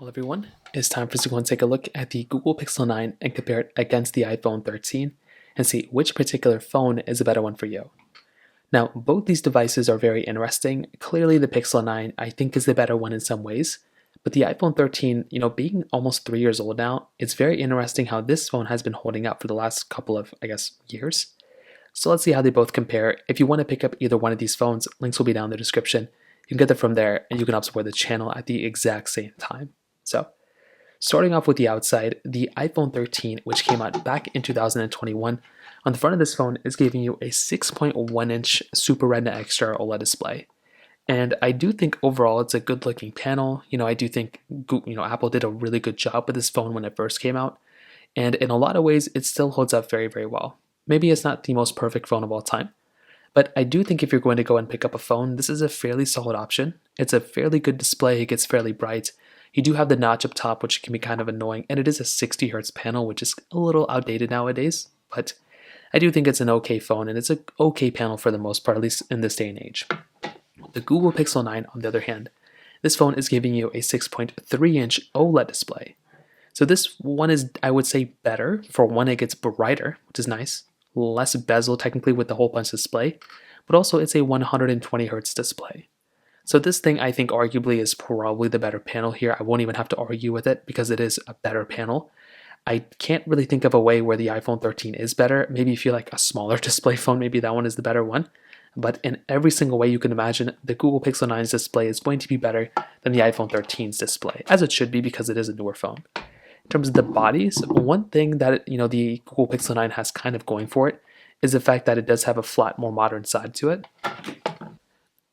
Hello everyone, it's time for us to go and take a look at the Google Pixel 9 and compare it against the iPhone 13 and see which particular phone is a better one for you. Now, both these devices are very interesting. Clearly the Pixel 9 I think is the better one in some ways, but the iPhone 13, being almost 3 years old now, it's very interesting how this phone has been holding up for the last couple of, years. So let's see how they both compare. If you want to pick up either one of these phones, links will be down in the description. You can get them from there and you can help support the channel at the exact same time. So, starting off with the outside, the iPhone 13, which came out back in 2021, on the front of this phone is giving you a 6.1-inch Super Retina XDR OLED display. And I do think overall it's a good looking panel. I do think Apple did a really good job with this phone when it first came out. And in a lot of ways, it still holds up very, very well. Maybe it's not the most perfect phone of all time, but I do think if you're going to go and pick up a phone, this is a fairly solid option. It's a fairly good display, it gets fairly bright. You do have the notch up top, which can be kind of annoying, and it is a 60 hertz panel, which is a little outdated nowadays, but I do think it's an okay phone, and it's an okay panel for the most part, at least in this day and age. The Google Pixel 9, on the other hand, this phone is giving you a 6.3-inch OLED display. So this one is, I would say, better. For one, it gets brighter, which is nice. Less bezel technically with the hole punch display, but also it's a 120 hertz display. So this thing I think arguably is probably the better panel here. I won't even have to argue with it because it is a better panel. I can't really think of a way where the iPhone 13 is better. Maybe if you like a smaller display phone, maybe that one is the better one. But in every single way you can imagine, the Google Pixel 9's display is going to be better than the iPhone 13's display, as it should be because it is a newer phone. In terms of the bodies, one thing that the Google Pixel 9 has kind of going for it is the fact that it does have a flat, more modern side to it.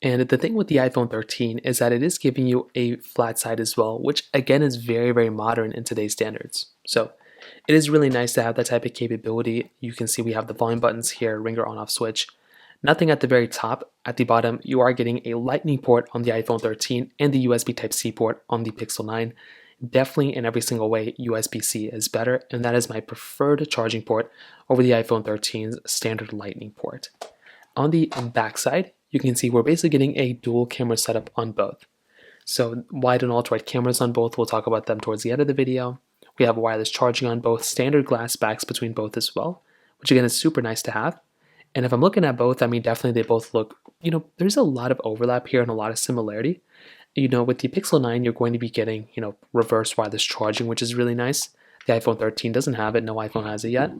And the thing with the iPhone 13 is that it is giving you a flat side as well, which again is very, very modern in today's standards. So it is really nice to have that type of capability. You can see we have the volume buttons here, ringer on off switch. Nothing at the very top. At the bottom, you are getting a Lightning port on the iPhone 13 and the USB Type-C port on the Pixel 9. Definitely in every single way, USB-C is better, and that is my preferred charging port over the iPhone 13's standard Lightning port. On the backside, you can see we're basically getting a dual camera setup on both. So wide and ultra-wide cameras on both, we'll talk about them towards the end of the video. We have wireless charging on both, standard glass backs between both as well, which again is super nice to have. And if I'm looking at both, definitely they both look, there's a lot of overlap here and a lot of similarity. With the Pixel 9, you're going to be getting, reverse wireless charging, which is really nice. The iPhone 13 doesn't have it, no iPhone has it yet.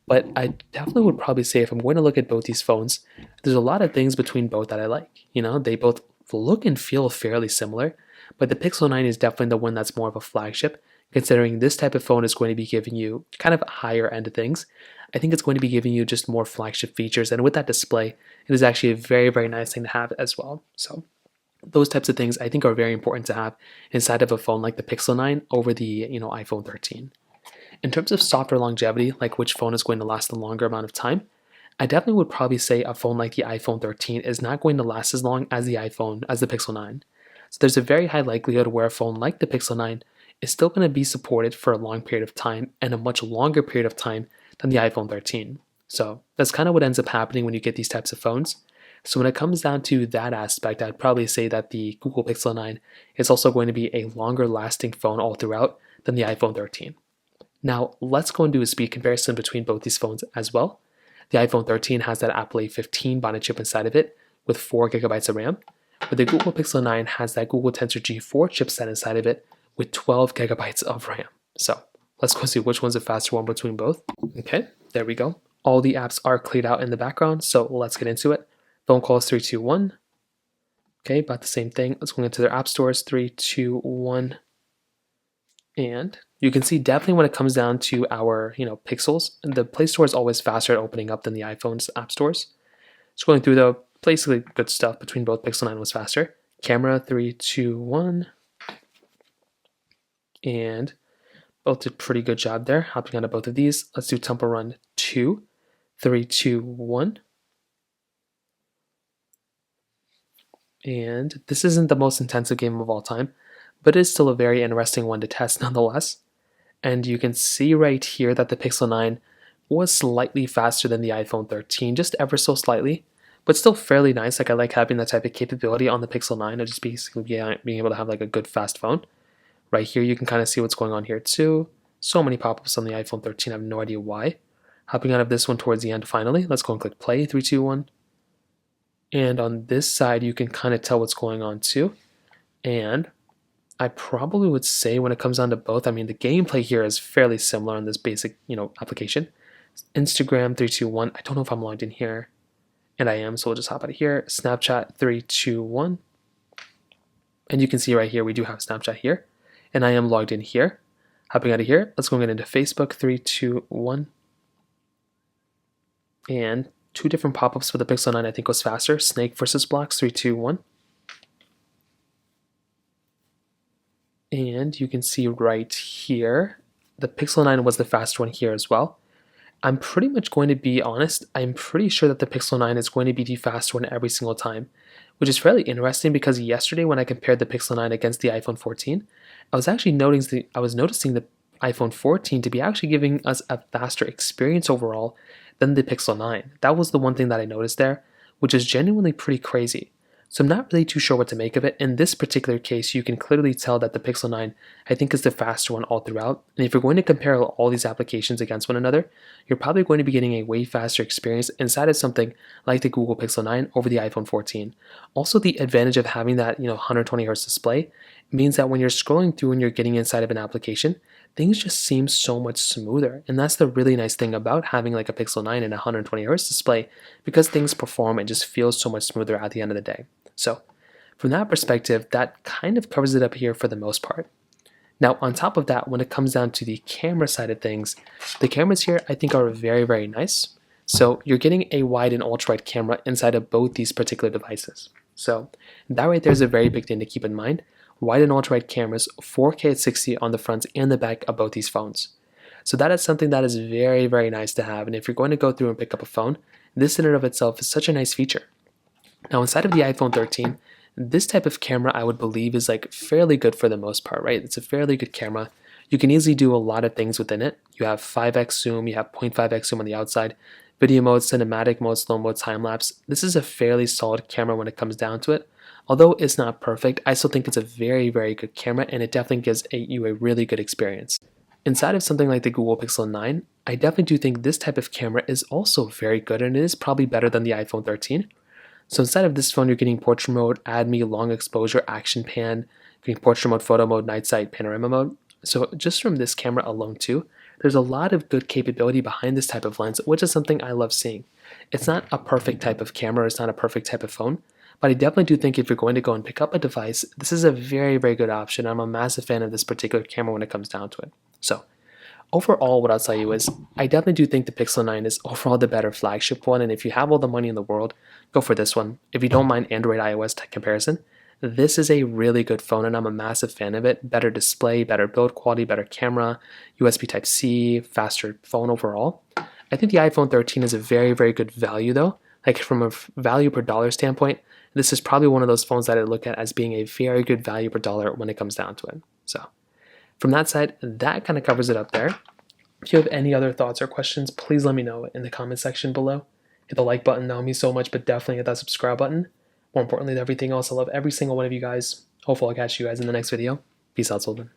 But I definitely would probably say if I'm going to look at both these phones, there's a lot of things between both that I like. They both look and feel fairly similar, but the Pixel 9 is definitely the one that's more of a flagship, considering this type of phone is going to be giving you kind of higher end of things. I think it's going to be giving you just more flagship features, and with that display, it is actually a very, very nice thing to have as well. So those types of things I think are very important to have inside of a phone like the Pixel 9 over the iPhone 13. In terms of software longevity, like which phone is going to last a longer amount of time, I definitely would probably say a phone like the iPhone 13 is not going to last as long as the Pixel 9. So there's a very high likelihood where a phone like the Pixel 9 is still going to be supported for a long period of time and a much longer period of time than the iPhone 13. So that's kind of what ends up happening when you get these types of phones. So when it comes down to that aspect, I'd probably say that the Google Pixel 9 is also going to be a longer lasting phone all throughout than the iPhone 13. Now, let's go and do a speed comparison between both these phones as well. The iPhone 13 has that Apple A15 bonnet chip inside of it with 4 gigabytes of RAM, but the Google Pixel 9 has that Google Tensor G4 chipset inside of it with 12 gigabytes of RAM. So let's go see which one's a faster one between both. Okay, there we go. All the apps are cleared out in the background, so let's get into it. Phone calls 3, 2, 1. Okay, about the same thing. Let's go into their app stores. 3, 2, 1. And you can see definitely when it comes down to our, Pixels, the Play Store is always faster at opening up than the iPhone's app stores. Scrolling through though, basically good stuff between both. Pixel 9 was faster. Camera 3, 2, 1. And both did pretty good job there, hopping onto both of these. Let's do Temple Run 2. 3, 2, 1. And this isn't the most intensive game of all time, but it is still a very interesting one to test nonetheless. And you can see right here that the Pixel 9 was slightly faster than the iPhone 13, just ever so slightly, but still fairly nice. Like I like having that type of capability on the Pixel 9 of just basically being able to have like a good fast phone. Right here, you can kind of see what's going on here too. So many pop-ups on the iPhone 13, I have no idea why. Hopping out of this one towards the end finally, let's go and click play, 3, 2, 1. And on this side, you can kind of tell what's going on too. And I probably would say when it comes down to both, I mean, the gameplay here is fairly similar on this basic, application. Instagram, 3, 2, 1. I don't know if I'm logged in here. And I am, so we'll just hop out of here. Snapchat, 3, 2, 1. And you can see right here, we do have Snapchat here. And I am logged in here. Hopping out of here, let's go into Facebook, 3, 2, 1. And 2 different pop-ups for the Pixel 9 I think was faster. Snake versus blocks, 3, 2, 1. And you can see right here, the Pixel 9 was the fast one here as well. I'm pretty much going to be honest, I'm pretty sure that the Pixel 9 is going to be the fast one every single time, which is fairly interesting because yesterday when I compared the Pixel 9 against the iPhone 14, I was noticing the iPhone 14 to be actually giving us a faster experience overall than the Pixel 9. That was the one thing that I noticed there, which is genuinely pretty crazy. So I'm not really too sure what to make of it. In this particular case, you can clearly tell that the Pixel 9, I think, is the faster one all throughout. And if you're going to compare all these applications against one another, you're probably going to be getting a way faster experience inside of something like the Google Pixel 9 over the iPhone 14. Also, the advantage of having that 120 Hz display means that when you're scrolling through and you're getting inside of an application, things just seem so much smoother. And that's the really nice thing about having like a Pixel 9 and a 120 Hz display, because things perform and just feels so much smoother at the end of the day. So from that perspective, that kind of covers it up here for the most part. Now, on top of that, when it comes down to the camera side of things, the cameras here I think are very, very nice. So you're getting a wide and ultra-wide camera inside of both these particular devices. So that right there is a very big thing to keep in mind. Wide and ultra-wide cameras, 4K at 60 on the front and the back of both these phones. So that is something that is very, very nice to have. And if you're going to go through and pick up a phone, this in and of itself is such a nice feature. Now, inside of the iPhone 13, this type of camera I would believe is like fairly good for the most part, right? It's a fairly good camera. You can easily do a lot of things within it. You have 5x zoom, you have 0.5x zoom on the outside, video mode, cinematic mode, slow mode, time lapse. This is a fairly solid camera when it comes down to it. Although it's not perfect, I still think it's a very, very good camera, and it definitely gives you a really good experience. Inside of something like the Google Pixel 9, I definitely do think this type of camera is also very good, and it is probably better than the iPhone 13. So inside of this phone, you're getting portrait mode, add me, long exposure, action pan, getting portrait mode, photo mode, night sight, panorama mode. So just from this camera alone too, there's a lot of good capability behind this type of lens, which is something I love seeing. It's not a perfect type of camera, it's not a perfect type of phone, but I definitely do think if you're going to go and pick up a device, this is a very, very good option. I'm a massive fan of this particular camera when it comes down to it. So overall, what I'll tell you is I definitely do think the Pixel 9 is overall the better flagship one, and if you have all the money in the world, go for this one. If you don't mind Android iOS comparison, this is a really good phone, and I'm a massive fan of it. Better display, better build quality, better camera, USB Type-C, faster phone overall. I think the iPhone 13 is a very, very good value though. Like from a value per dollar standpoint, this is probably one of those phones that I look at as being a very good value per dollar when it comes down to it. So from that side, that kind of covers it up there. If you have any other thoughts or questions, please let me know in the comment section below. Hit the like button, that would mean so much, but definitely hit that subscribe button. More importantly than everything else, I love every single one of you guys. Hopefully I'll catch you guys in the next video. Peace out, Sultan.